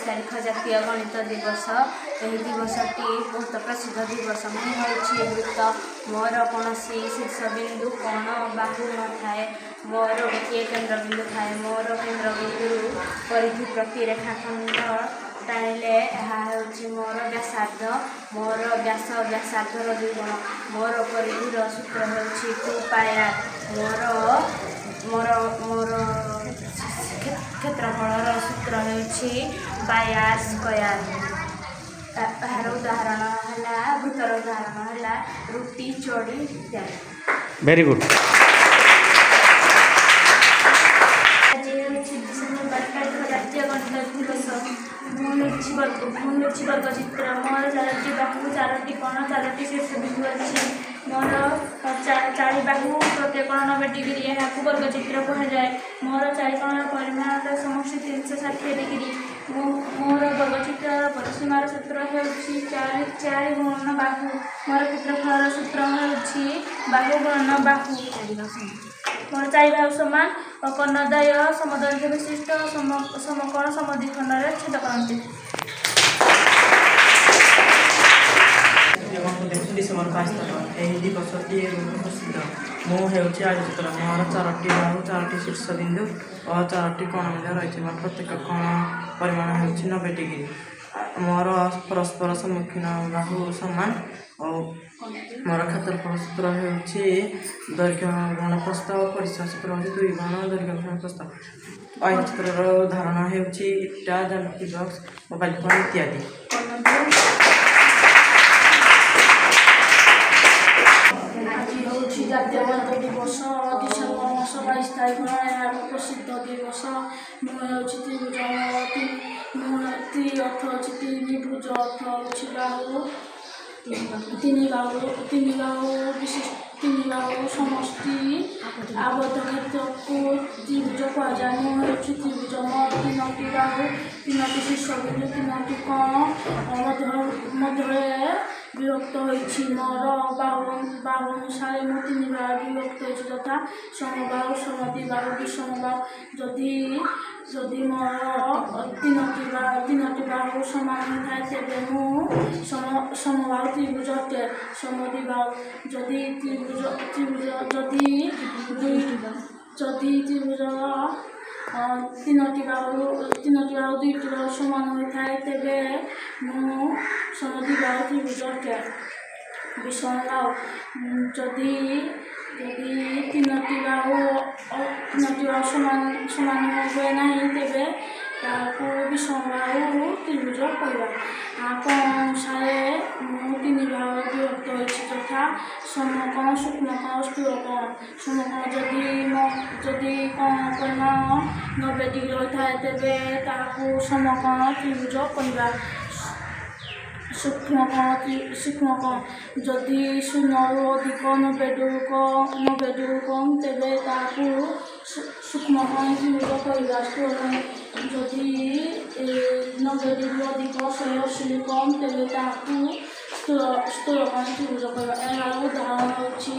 तारीख जातीय गणित दिवस। यह दिवसटी बहुत प्रसिद्ध दिवस। मैं हूँ वृत्त मोर कौन शीर्षबिंदु कौन बाहु न थाए मोर गोटे केन्द्रबिंदु थाए मोर केन्द्रबिंदु परिधि प्रति रेखाखंड टाणिले मोर व्यासार्ध मोर व्यासार्धर 2 गुण मोर परिधिर सूत्र होउछि 2πr मोर मोर मोर क्षेत्रफलर सूत्र होउछि πr²। यार उदाहरण है वृत्तर उदाहरण है रुटी चोड़ी इत्यादि। Very good. जातीय गणित दिवस। वर्ग चित्र मोर 4टी बाहु 4टी कोण 4टी शीर्षबिंदु अच्छी मोर 4 बाहु प्रत्येक कोण 90 डिग्री यहाँ वर्ग चित्र कहुए। मोर 4 कोण परिमाण समष्टि 360 डिग्री। मोर वर्ग चित्र परिसीमार सूत्र है 4 गुणन बाहु मोर क्षेत्रफल सूत्र है बाहु गुणन बाहु। मोर 4 बाहु समान कर्णद्वय समदैर्घ्य विशिष्ट समकोण समद्विखंड छेद करती। डिसेम्बर 5 यही दिवसटी प्रसिद्ध। मुझे आयोजित मोर 4टी बाहु 4टी शीर्षबिंदु और 4टी कोण रही मोर प्रत्येक कोण परिमाण हो 90 डिग्री। मोर परस्पर सम्मुखीन बाहु समान और मोर क्षेत्रफल सूत्र हो दैर्घ्य गुण प्रस्थ और परिसीमा सूत्र हो 2 गुण दैर्घ्य गुण प्रस्थ। अय चित्र उदाहरण हो इटा ज्यामिति बॉक्स मोबाइल फोन इत्यादि। जातीय गणित दिवस डिसेम्बर मास 22 तारीख यहाँ प्रसिद्ध दिवस। मुझे अर्थ अच्छी 3 भुज अर्थ अच्छी बाहु 3 बाहु विशिष्ट 3 बाहु समष्टि आबद्ध क्षेत्र को त्रिभुज कहुए। मुझे त्रिभुज मोर 3टी बाहु 3टी शीर्षबिंदु 3टी कोण मध्य विभक्त होती। मोर बाहु अनुसार मु 3 भाग विभक्त होती तथा समबाहु समद्विबाहु विषमबाहु जदि मोर 3टी बाहु समान होता है तेरे मु समबाहु त्रिभुज अटे। समद्विबाहु जदि त्रिभुज तीनोटी बाहु 2टी बाहु समान होता है तेरे मु समद्विबाहु त्रिभुज अटे। विषमबाहु जदि 3टी बाहु समान हुए ना तेरे विषमबाहु त्रिभुज कहवा। कोण अनुसार मु 3 भाग विभक्त होती तथा समकोण सूक्ष्मकोण स्थूलकोण। समकोण जदि कोण परिमाण 90 डिग्री होता है तेरे समकोण त्रिभुज कहवा। सूक्ष्मकोण जदि 0 अधिक 90 डिग्री कम तेरे सूक्ष्मकोण त्रिभुज कहवा। स्थूलकोण जदि 90 डिग्री अधिक 180 कम तेरे स्थूलकोण त्रिभुज कहवा। यार उदाहरण होची